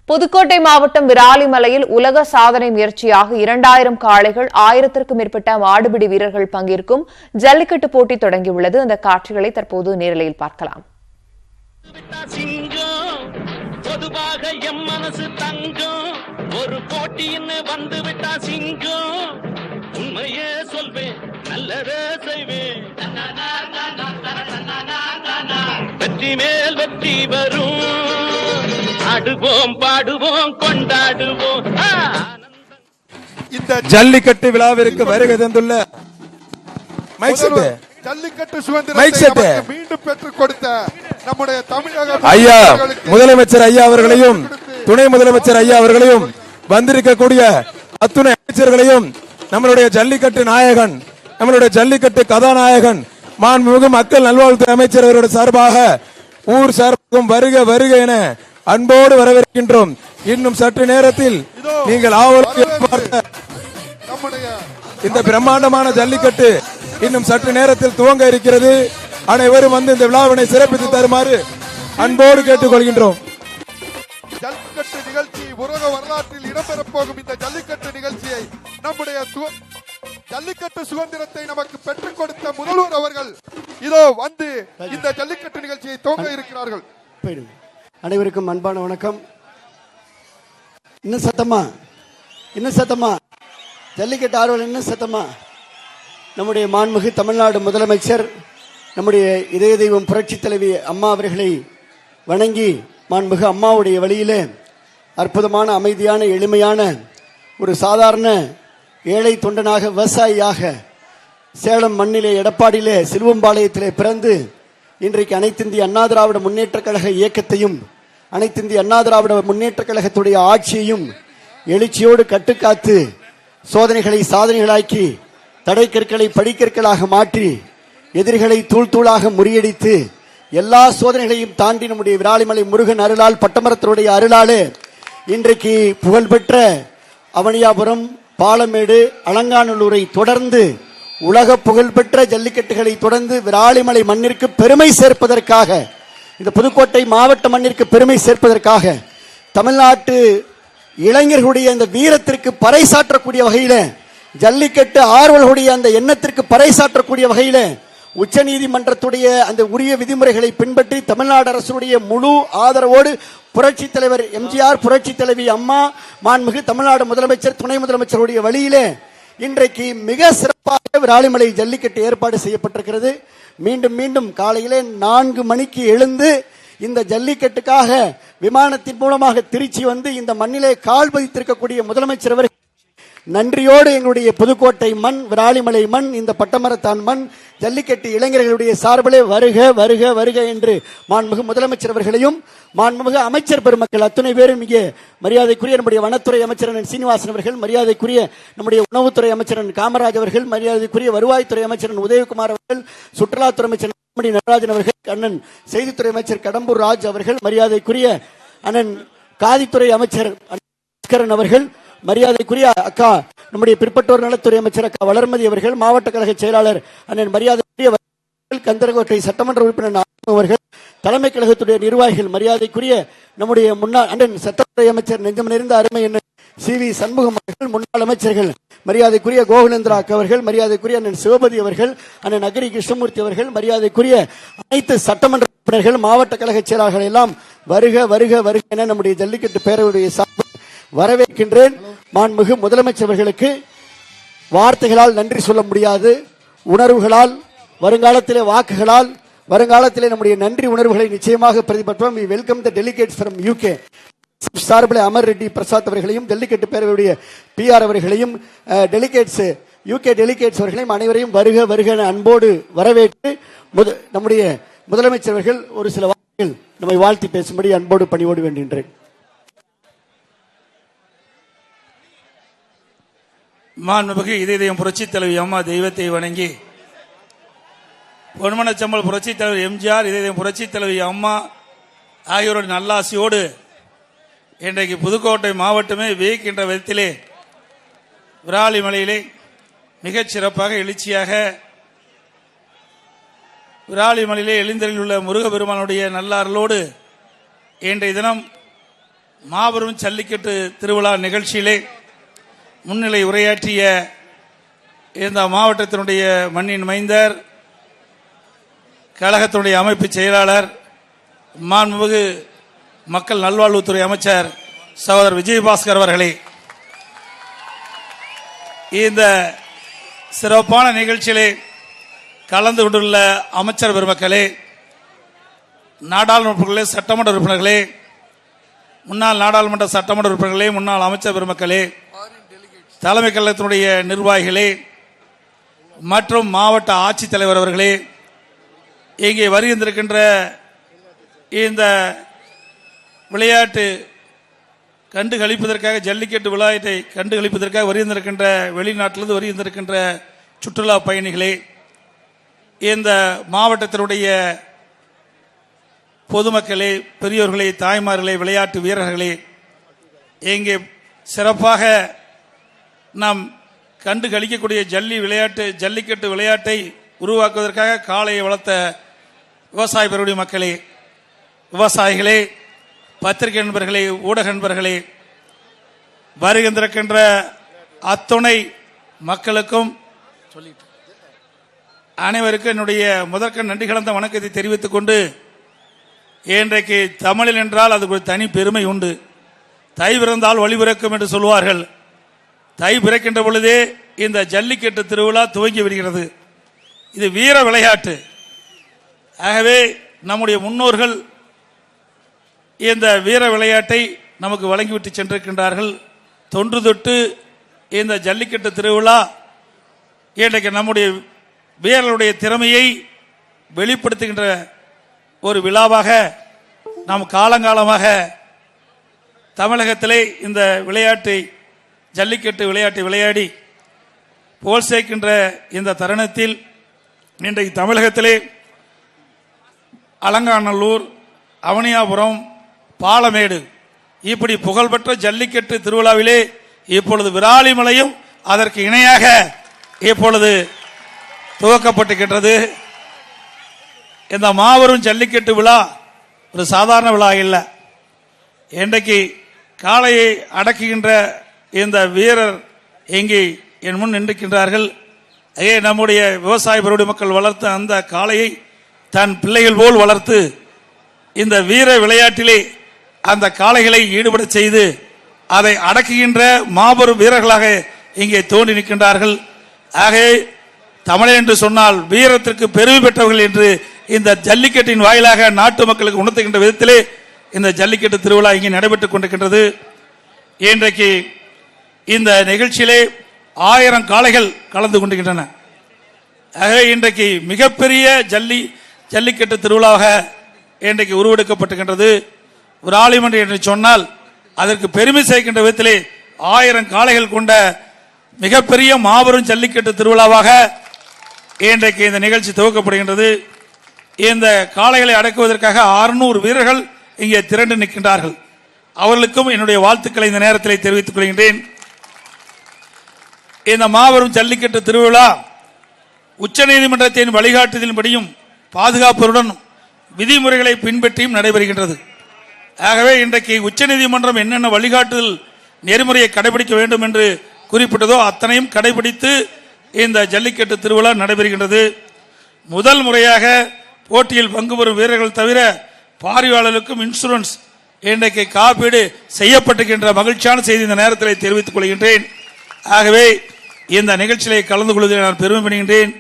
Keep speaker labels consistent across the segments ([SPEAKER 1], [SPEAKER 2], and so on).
[SPEAKER 1] புதுக்கோட்டை மாவட்டம் விராலிமலையில் உலக சாதனை முயற்சியாக 2000 காளைகள் 1000க்கும் மேற்பட்ட மாடுபிடி வீரர்கள் பங்கேற்கும் ஜல்லிக்கட்டு போட்டி தொடங்கியுள்ளது. அந்த காட்சிகளை தற்போது நேரலையில் பார்க்கலாம்.
[SPEAKER 2] வெற்றி மேல் வெற்றி வரும், ஆடுவோம் பாடுவோம் கொண்டாடுவோம்.
[SPEAKER 3] இந்த ஜல்லிக்கட்டு விழாவிற்கு வருகை தந்துள்ள ஜல்லிக்கட்டு சுதந்திரத்தை மீண்டும் பெற்றுக் கொடுத்த நம்முடைய தமிழக ஐயா முதலமைச்சர் ஐயா அவர்களையும் துணை முதலமைச்சர் ஐயா அவர்களையும் வந்திருக்கக்கூடிய அத்துணை அமைச்சர்களையும் நம்மளுடைய ஜல்லிக்கட்டு நாயகன், நம்மளுடைய ஜல்லிக்கட்டு கதாநாயகன் மாண்புமிகு மக்கள் நல்வாழ்வுத்துறை அமைச்சர் அவருடைய சார்பாக ஊர் சார்பாகவும் வருக வருக என அன்போடு வரவேற்கின்றோம். இன்னும் சற்று நேரத்தில் நீங்கள் இந்த பிரம்மாண்டமான ஜல்லிக்கட்டு இன்னும் சற்று நேரத்தில் துவங்க இருக்கிறது. அனைவரும் வந்து இந்த விழாவினை சிறப்பித்து தருமாறு அன்போடு கேட்டுக் கொள்கின்றோம். ஜல்லிக்கட்டு நிகழ்ச்சி உலக வரலாற்றில் இடம்பெறப் போகும் இந்த ஜல்லிக்கட்டு நிகழ்ச்சியை நம்முடைய ஜல்லிக்கட்டு சுதந்திரத்தை நமக்கு பெற்றுக் கொடுத்த முதல்வர் அவர்கள் இதோ வந்து இந்த ஜல்லிக்கட்டு நிகழ்ச்சியை துவங்க இருக்கிறார்கள்.
[SPEAKER 4] அனைவருக்கும் அன்பான வணக்கம். இன்னும் சத்தமா ஜல்லிக்கட்டு ஆர்வல் இன்னும் சத்தமா. நம்முடைய மாண்புமிகு தமிழ்நாடு முதலமைச்சர் நம்முடைய இதய தெய்வம் புரட்சி தலைவி அம்மா அவர்களை வணங்கி மாண்புமிகு அம்மாவுடைய வழியிலே அற்புதமான அமைதியான எளிமையான ஒரு சாதாரண ஏழை தொண்டனாக விவசாயியாக சேலம் மண்ணிலே எடப்பாடியிலே சிலுவம்பாளையத்திலே பிறந்து இன்றைக்கு அனைத்திந்திய அண்ணா திராவிட முன்னேற்ற கழக இயக்கத்தையும் அனைத்திந்திய அண்ணா திராவிட முன்னேற்ற கழகத்துடைய ஆட்சியையும் எழுச்சியோடு கட்டுக்காத்து சோதனைகளை சாதனைகளாக்கி தடை கற்களை படிக்கற்களாக மாற்றி எதிரிகளை தூள் தூளாக முறியடித்து எல்லா சோதனைகளையும் தாண்டி நம்முடைய விராலிமலை முருகன் அருளால் பட்டமரத்தினுடைய அருளாலே இன்றைக்கு புகழ்பெற்ற அவனியாபுரம் பாலமேடு அலங்காநல்லூரை தொடர்ந்து உலக புகழ்பெற்ற ஜல்லிக்கட்டுகளை தொடர்ந்து விராலிமலை மண்ணிற்கு பெருமை சேர்ப்பதற்காக, இந்த புதுக்கோட்டை மாவட்ட மண்ணிற்கு பெருமை சேர்ப்பதற்காக தமிழ்நாட்டு இளைஞர்களுடைய அந்த வீரத்திற்கு பறைசாற்றக்கூடிய வகையில, ஜல்லிக்கட்டு ஆர்வலர்களுடைய அந்த எண்ணத்திற்கு பறைசாற்றக்கூடிய வகையில உச்ச நீதிமன்றத்துடைய அந்த உரிய விதிமுறைகளை பின்பற்றி தமிழ்நாடு அரசுடைய முழு ஆதரவோடு புரட்சி தலைவர் எம்ஜிஆர், புரட்சி தலைவி அம்மா, மாண்புமிகு தமிழ்நாடு முதலமைச்சர், துணை முதலமைச்சருடைய வழியிலே இன்றைக்கு மிக சிறப்பாக விராலிமலை ஜல்லிக்கட்டு ஏற்பாடு செய்யப்பட்டிருக்கிறது. மீண்டும் மீண்டும் காலையிலே 4 மணிக்கு எழுந்து இந்த ஜல்லிக்கட்டுக்காக விமானத்தின் மூலமாக திருச்சி வந்து இந்த மண்ணிலே கால் பதித்திருக்கக்கூடிய முதலமைச்சர் அவர்கள் நன்றியோடு எங்களுடைய புதுக்கோட்டை மண், விராலிமலை மண், இந்த பட்டமரத்தான் மண், ஜல்லிக்கட்டு இளைஞர்களுடைய சார்பிலே வருக வருக வருக என்று மாண்புமிகு முதலமைச்சர் அவர்களையும் மாண்புமிகு அமைச்சர் பெருமக்கள் அத்துணை பேரும் இங்கே மரியாதைக்குரிய நம்முடைய வனத்துறை அமைச்சர் சீனிவாசன் அவர்கள், மரியாதைக்குரிய நம்முடைய உணவுத்துறை அமைச்சர் காமராஜ் அவர்கள், மரியாதைக்குரிய வருவாய்த்துறை அமைச்சர் உதயகுமார் அவர்கள், சுற்றுலாத்துறை அமைச்சர் நடராஜன் அவர்கள், அண்ணன் செய்தித்துறை அமைச்சர் கடம்பூர் ராஜ் அவர்கள், மரியாதைக்குரிய அண்ணன் காதித்துறை அமைச்சர் அவர்கள், மரியாதைக்குரிய அக்கா நம்முடைய பிற்பட்டோர் நலத்துறை அமைச்சர் அக்கா வளர்மதி அவர்கள், மாவட்ட கழக செயலாளர் அண்ணன் மரியாதைக்குரிய கந்தரகோட்டை சட்டமன்ற உறுப்பினர் அவர்கள், தலைமை கழகத்துடைய நிர்வாகிகள், மரியாதைக்குரிய நம்முடைய முன்னாள் அண்ணன் சட்டத்துறை அமைச்சர் நெஞ்சம் நிறைந்த அருமை அண்ணன் CV சண்முகம் அவர்கள், முன்னாள் அமைச்சர்கள் மரியாதைக்குரிய கோகுலேந்திரா அவர்கள், மரியாதைக்குரிய அண்ணன் சிவபதி அவர்கள், அண்ணன் அகிரி கிருஷ்ணமூர்த்தி அவர்கள், மரியாதைக்குரிய அனைத்து சட்டமன்ற உறுப்பினர்கள், மாவட்ட கழக செயலாளர்கள் எல்லாம் வருக வருக வருக என நம்முடைய ஜல்லிக்கட்டு பேரவையுடைய சார்பில் வரவேற்கின்றேன். மாண்புமிகு முதலமைச்சர் அவர்களுக்கு வார்த்தைகளால் நன்றி சொல்ல முடியாது, உணர்வுகளால், வருங்காலத்திலே வாக்குகளால், வருங்காலத்திலே நம்முடைய நன்றி உணர்வுகளை நிச்சயமாக பிரதிபலிப்போம். We welcome the delegates from UK. சார்பில் அமர் ரெட்டி பிரசாத் அவர்களையும், ஜல்லிக்கட்டு பேரவையுடைய PR அவர்களையும், டெலிகேட்ஸ் UK டெலிகேட்ஸ் அவர்களையும் அனைவரையும் வருக வருக அன்போடு வரவேற்று நம்முடைய முதலமைச்சர் அவர்கள் ஒரு சில வார்த்தைகள் நம்மை வாழ்த்தி பேசும்படி அன்போடு பணியோடு வேண்டுகின்றேன்.
[SPEAKER 5] மாண்புமிகு இதயம் புரட்சி தலைவி அம்மா தெய்வத்தை வணங்கி பொன்மனச்சம்பல் புரட்சி தலைவர் எம்ஜிஆர், இதயம் புரட்சி தலைவி அம்மா ஆகியோருடைய நல்லாசியோடு இன்றைக்கு புதுக்கோட்டை மாவட்டமே வியக்கின்ற விதத்திலே விராலிமலையிலே மிகச் சிறப்பாக எழுச்சியாக விராலிமலையிலே எழுந்தருளியுள்ள முருகப்பெருமானுடைய நல்ல அருளோடு இன்றைய தினம் மாபெரும் ஜல்லிக்கட்டு திருவிழா நிகழ்ச்சியிலே முன்னிலை உரையாற்றிய இந்த மாவட்டத்தினுடைய மண்ணின் மைந்தர், கழகத்தினுடைய அமைப்பு செயலாளர், மாண்புமிகு மக்கள் நல்வாழ்வுத்துறை அமைச்சர் சகோதரர் விஜயபாஸ்கர் அவர்களே, இந்த சிறப்பான நிகழ்ச்சியிலே கலந்து கொண்டுள்ள அமைச்சர் பெருமக்களே, நாடாளுமன்ற உறுப்பினர்களே, சட்டமன்ற உறுப்பினர்களே, முன்னாள் நாடாளுமன்ற சட்டமன்ற உறுப்பினர்களே, முன்னாள் அமைச்சர் பெருமக்களே, தலைமை கழகத்தினுடைய நிர்வாகிகளே மற்றும் மாவட்ட ஆட்சித்தலைவர் அவர்களே, இங்கே வருகின்றிருக்கின்ற இந்த விளையாட்டு கண்டுகளிப்பதற்காக, ஜல்லிக்கட்டு விளையாட்டை கண்டுகளிப்பதற்காக வருகின்றிருக்கின்ற வெளிநாட்டிலிருந்து வருகின்றிருக்கின்ற சுற்றுலா பயணிகளே, இந்த மாவட்டத்தினுடைய பொதுமக்களே, பெரியோர்களே, தாய்மார்களே, விளையாட்டு வீரர்களே, இங்கே சிறப்பாக நாம் கண்டு கழிக்கக்கூடிய ஜல்லிக்கட்டு விளையாட்டை உருவாக்குவதற்காக காளையை வளர்த்த விவசாய பெருடைய மக்களே, விவசாயிகளே, பத்திரிகை நண்பர்களே, ஊடக நண்பர்களே, வருகின்றிருக்கின்ற அத்துணை மக்களுக்கும் அனைவருக்கும் என்னுடைய முதற்க நன்றி கலந்த வணக்கத்தை தெரிவித்துக் கொண்டு, இன்றைக்கு தமிழில் என்றால் அதுக்கு ஒரு தனி பெருமை உண்டு. தை பிறந்தால் வழி பிறக்கும் என்று சொல்வார்கள். தை பிறக்கின்ற பொழுதே இந்த ஜல்லிக்கட்டு திருவிழா துவங்கி விடுகிறது. இது வீர விளையாட்டு. ஆகவே நம்முடைய முன்னோர்கள் இந்த வீர விளையாட்டை நமக்கு வழங்கிவிட்டு சென்றிருக்கின்றார்கள். தொன்று தொட்டு இந்த ஜல்லிக்கட்டு திருவிழா இன்றைக்கு நம்முடைய வீரர்களுடைய திறமையை வெளிப்படுத்துகின்ற ஒரு விழாவாக நாம் காலங்காலமாக தமிழகத்திலே இந்த விளையாட்டை, ஜல்லிக்கட்டு விளையாட்டை விளையாடி புகழ் சேர்க்கின்ற இந்த தருணத்தில் இன்றைக்கு தமிழகத்திலே அலங்காநல்லூர், அவனியாபுரம், பாலமேடு இப்படி புகழ்பெற்ற ஜல்லிக்கட்டு திருவிழாவிலே இப்பொழுது விராலிமலையும் அதற்கு இணையாக இப்பொழுது துவக்கப்பட்டிருக்கின்றது. இந்த மாபெரும் ஜல்லிக்கட்டு விழா ஒரு சாதாரண விழா இல்லை. இன்றைக்கு காளையை அடக்குகின்ற இந்த வீரர் இங்கே என் முன் நின்றிருக்கின்றார்கள். நம்முடைய விவசாய பெருடைய மக்கள் வளர்த்த அந்த காளையை தன் பிள்ளைகள் போல் வளர்த்து இந்த வீர விளையாட்டிலே அந்த காளைகளை ஈடுபட செய்து அதை அடக்குகின்ற மாபெரும் வீரர்களாக இங்கே தோன்றி நிற்கின்றார்கள். ஆகவே தமிழர் என்று சொன்னால் வீரத்திற்கு பெருமை பெற்றவர்கள் என்று இந்த ஜல்லிக்கட்டின் வாயிலாக நாட்டு மக்களுக்கு உணர்த்துகின்ற விதத்திலே இந்த ஜல்லிக்கட்டு திருவிழா இங்கே நடைபெற்றுக் கொண்டிருக்கின்றது. இன்றைக்கு இந்த நிகழ்ச்சியிலே 1000 காளைகள் கலந்து கொண்டிருக்கின்றன. ஆகவே இன்றைக்கு மிகப்பெரிய ஜல்லிக்கட்டு திருவிழாவாக இன்றைக்கு உருவெடுக்கப்பட்டிருக்கின்றது. ஒரு ஆலிமன்ற என்று சொன்னால் அதற்கு பெருமை சேர்க்கின்ற விதத்திலே 1000 காளைகள் கொண்ட மிகப்பெரிய மாபெரும் ஜல்லிக்கட்டு திருவிழாவாக இன்றைக்கு இந்த நிகழ்ச்சி துவக்கப்படுகின்றது. இந்த காளைகளை அடக்குவதற்காக 600 வீரர்கள் இங்கே திரண்டு நிற்கின்றார்கள். அவர்களுக்கும் என்னுடைய வாழ்த்துக்களை இந்த நேரத்தில் தெரிவித்துக் கொள்கின்றேன். இந்த மாபெரும் ஜல்லிக்கட்டு திருவிழா உச்சநீதிமன்றத்தின் வழிகாட்டுதலின்படியும் பாதுகாப்புடன் விதிமுறைகளை பின்பற்றியும் நடைபெறுகின்றது. ஆகவே இன்றைக்கு உச்சநீதிமன்றம் என்னென்ன வழிகாட்டுதல் நெறிமுறையை கடைபிடிக்க வேண்டும் என்று குறிப்பிட்டதோ அத்தனையும் கடைபிடித்து இந்த ஜல்லிக்கட்டு திருவிழா நடைபெறுகின்றது. முதல் முறையாக போட்டியில் பங்கு பெறும் வீரர்கள் தவிர பார்வையாளர்களுக்கும் இன்சூரன்ஸ் இன்றைக்கு காப்பீடு செய்யப்பட்டிருக்கின்ற மகிழ்ச்சியான செய்தி இந்த நேரத்தில் தெரிவித்துக் கொள்கின்றேன். ஆகவே இந்த நிகழ்ச்சியை கலந்து கொள்வதில் நான் பெருமைப்படுகின்றேன்.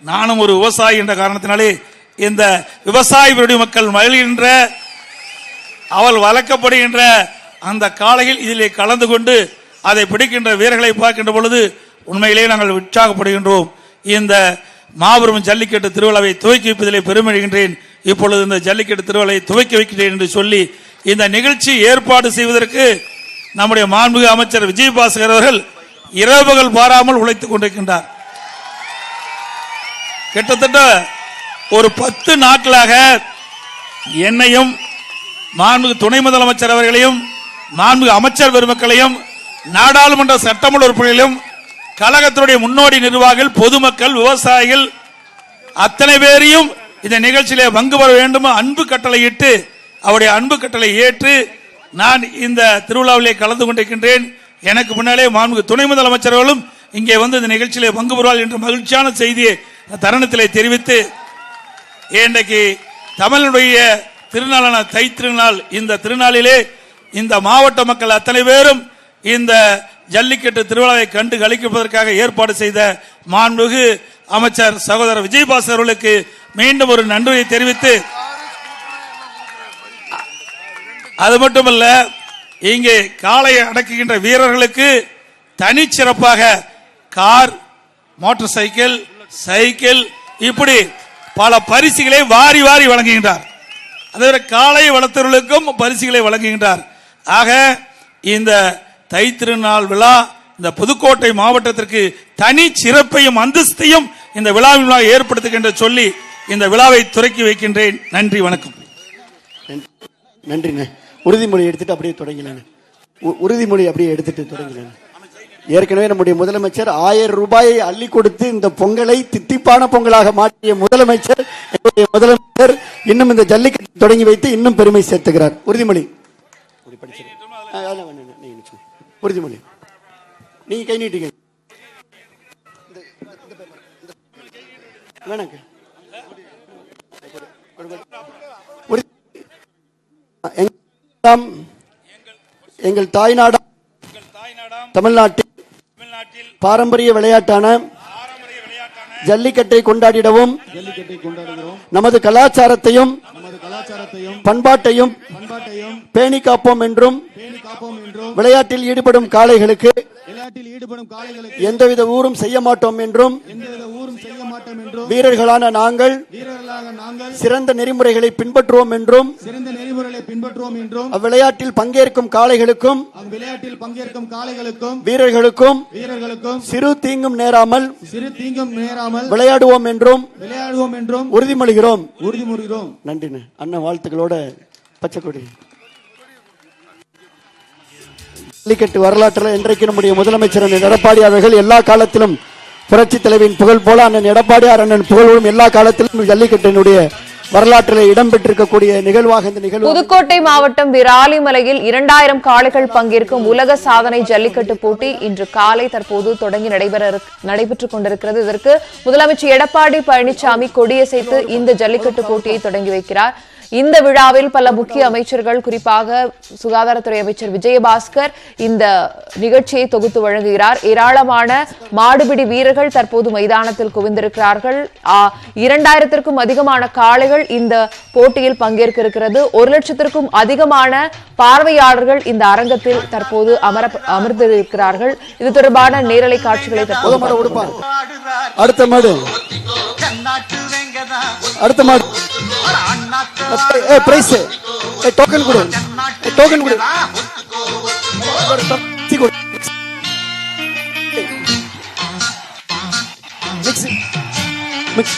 [SPEAKER 5] நானும் ஒரு விவசாயி என்ற காரணத்தினாலே இந்த விவசாய மக்கள் மகிழ்கின்ற, அவள் வளர்க்கப்படுகின்ற அந்த காளையில் இதிலே கலந்து கொண்டு அதை பிடிக்கின்ற வீரர்களை பார்க்கின்ற பொழுது உண்மையிலே நாங்கள் உற்சாகப்படுகின்றோம். இந்த மாபெரும் ஜல்லிக்கட்டு திருவிழாவை துவக்கி வைப்பதிலே பெருமைப்படுகின்றேன். இப்பொழுது இந்த ஜல்லிக்கட்டு திருவிழாவை துவக்கி வைக்கிறேன் என்று சொல்லி இந்த நிகழ்ச்சி ஏற்பாடு செய்வதற்கு நம்முடைய மாண்புமிகு அமைச்சர் விஜயபாஸ்கர் அவர்கள் இரவுகள் பாராமல் உழைத்துக் கொண்டிருக்கின்றார். கிட்டத்தட்ட ஒரு 10 நாட்களாக என்னையும் மாண்புமிகு துணை முதலமைச்சர் அவர்களையும் மாண்புமிகு அமைச்சர் பெருமக்களையும் நாடாளுமன்ற சட்டமன்ற உறுப்பினர்களையும் கழகத்தினுடைய முன்னோடி நிர்வாகிகள், பொதுமக்கள், விவசாயிகள் அத்தனை பேரையும் இந்த நிகழ்ச்சியிலே பங்கு பெற வேண்டும் அன்பு கட்டளை இட்டு அவருடைய அன்பு கட்டளை ஏற்று நான் இந்த திருவிழாவிலே கலந்து கொண்டிருக்கின்றேன். எனக்கு முன்னாலே மாண்புமிகு துணை முதலமைச்சர்களும் இங்கே வந்து இந்த நிகழ்ச்சியிலே பங்கு பெறுவார் என்ற மகிழ்ச்சியான செய்தியை தருணத்திலே தெரிவித்து, இன்றைக்கு தமிழனுடைய திருநாளான தை திருநாள், இந்த திருநாளிலே இந்த மாவட்ட மக்கள் அத்தனை பேரும் இந்த ஜல்லிக்கட்டு திருவிழாவை கண்டு களிப்பதற்காக ஏற்பாடு செய்த மாண்புமிகு அமைச்சர் சகோதரர் விஜயபாஸ் அவர்களுக்கு மீண்டும் ஒரு நன்றியை தெரிவித்து, அது மட்டுமல்ல இங்கே காளையை அடக்குகின்ற வீரர்களுக்கு தனிச்சிறப்பாக கார், மோட்டார் சைக்கிள், சைக்கிள் இப்படி பல பரிசுகளை வாரி வாரி வழங்குகின்றார். அதே காளையை வளர்த்தவர்களுக்கும் பரிசுகளை வழங்குகின்றார். ஆக இந்த தை திருநாள் விழா இந்த புதுக்கோட்டை மாவட்டத்திற்கு தனி சிறப்பையும் அந்தஸ்தையும் இந்த விழாவின் ஏற்படுத்துகின்ற சொல்லி இந்த விழாவை துவக்கி வைக்கின்றேன். நன்றி, வணக்கம்.
[SPEAKER 4] நன்றிண்ணே. உறுதிமொழி எடுத்துட்டு அப்படியே தொடங்கினேன். உறுதிமொழி அப்படியே எடுத்துட்டு தொடங்கினேன். ஏற்கனவே நம்முடைய முதலமைச்சர் 1000 ரூபாயை அள்ளி கொடுத்து இந்த பொங்கலை தித்திப்பான பொங்கலாக மாற்றிய முதலமைச்சர் இன்னும் இந்த ஜல்லிக்கட்டு தொடங்கி வைத்து இன்னும் பெருமை சேர்த்துக்கிறார். உறுதிமொழி உறுதிமொழி நீங்க கை நீட்டீங்க. எங்கள் தாய்நாடு தமிழ்நாட்டில் பாரம்பரிய விளையாட்டான ஜல்லிக்கட்டை கொண்டாடிடவும் நமது கலாச்சாரத்தையும் பண்பாட்டையும் பேணி காப்போம் என்றும் விளையாட்டில் ஈடுபடும் காளைகளுக்கு எந்தவித ஊரும் செய்ய மாட்டோம் என்றும் வீரர்களான நாங்கள் சிறந்த நெறிமுறைகளை பின்பற்றுவோம் என்றும் அவ்விளையாட்டில் பங்கேற்கும் காளைகளுக்கும் வீரர்களுக்கும் சிறு தீங்கும் நேராமல் விளையாடுவோம் என்றும் உறுதிமொழிகிறோம். நன்றி அண்ணன். வாழ்த்துக்களோட பச்சைக்கொடி. ஜல்லிக்கட்டு வரலாற்றில் இன்றைக்கு நம்முடைய முதலமைச்சர் அண்ணன் எடப்பாடி அவர்கள் எல்லா காலத்திலும் புரட்சி தலைவியின் புகழ் போல அண்ணன் எடப்பாடியார் அண்ணன் புகழும் எல்லா காலத்திலும் ஜல்லிக்கட்டினுடைய வரலாற்றில் இடம்பெற்றிருக்கக்கூடிய நிகழ்வாக இந்த நிகழ்வு.
[SPEAKER 1] புதுக்கோட்டை மாவட்டம் விராலிமலையில் 2000 காளைகள் பங்கேற்கும் உலக சாதனை ஜல்லிக்கட்டு போட்டி இன்று காலை தற்போது தொடங்கி நடைபெற்றுக் கொண்டிருக்கிறது. இதற்கு முதலமைச்சர் எடப்பாடி பழனிசாமி கொடியசைத்து இந்த ஜல்லிக்கட்டு போட்டியை தொடங்கி வைக்கிறார். இந்த விழாவில் பல முக்கிய அமைச்சர்கள், குறிப்பாக சுகாதாரத்துறை அமைச்சர் விஜயபாஸ்கர் இந்த நிகழ்ச்சியை தொகுத்து வழங்குகிறார். ஏராளமான மாடுபிடி வீரர்கள் தற்போது மைதானத்தில் குவிந்திருக்கிறார்கள். 2000த்திற்கும் அதிகமான காளைகள் இந்த போட்டியில் பங்கேற்க இருக்கிறது. 1 லட்சத்திற்கும் அதிகமான பார்வையாளர்கள் இந்த அரங்கத்தில் தற்போது அமர்ந்திருக்கிறார்கள். இது தொடர்பான நேரலை காட்சிகளை
[SPEAKER 4] அடுத்த மாடு பிரைஸ் டோக்கன் கொடு, டோக்கன் கொடு. மிக்ஸ்